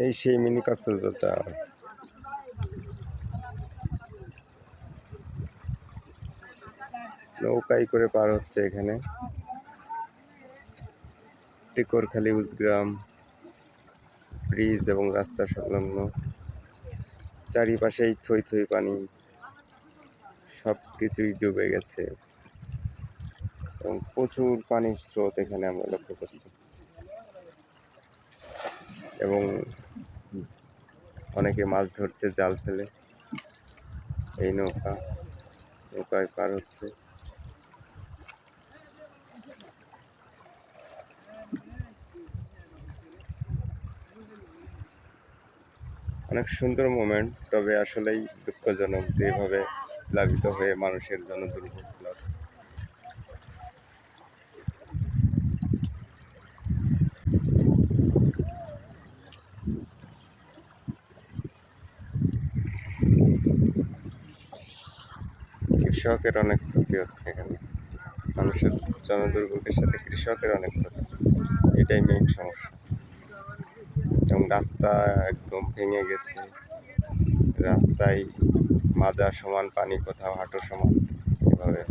এই সেই মিনি কক্সবাজার। নৌকায় করে পার হচ্ছে এখানে টিকরখালী উজগ্রাম ব্রিজ এবং রাস্তা সংলগ্ন চারিপাশেই থই থই পানি, সব কিছুই ডুবে গেছে এবং প্রচুর পানির স্রোত এখানে আমরা লক্ষ্য করছি এবং অনেকে মাছ ধরছে জাল ফেলে। এই নৌকায় পার হচ্ছে। অনেক সুন্দর মোমেন্ট, তবে আসলেই দুঃখজনক যে এভাবে প্লাবিত হয়ে মানুষের জন্য দুর্ভোগ প্লাস। কৃষকের অনেক ক্ষতি হচ্ছে এখানে, মানুষের জনদুর্ভোগের সাথে কৃষকের অনেক ক্ষতি, এটাই মেইন সমস্যা। এবং রাস্তা একদম ভেঙে গেছে, রাস্তায় মাজা সমান পানি, কোথাও হাঁটু সমান, এভাবে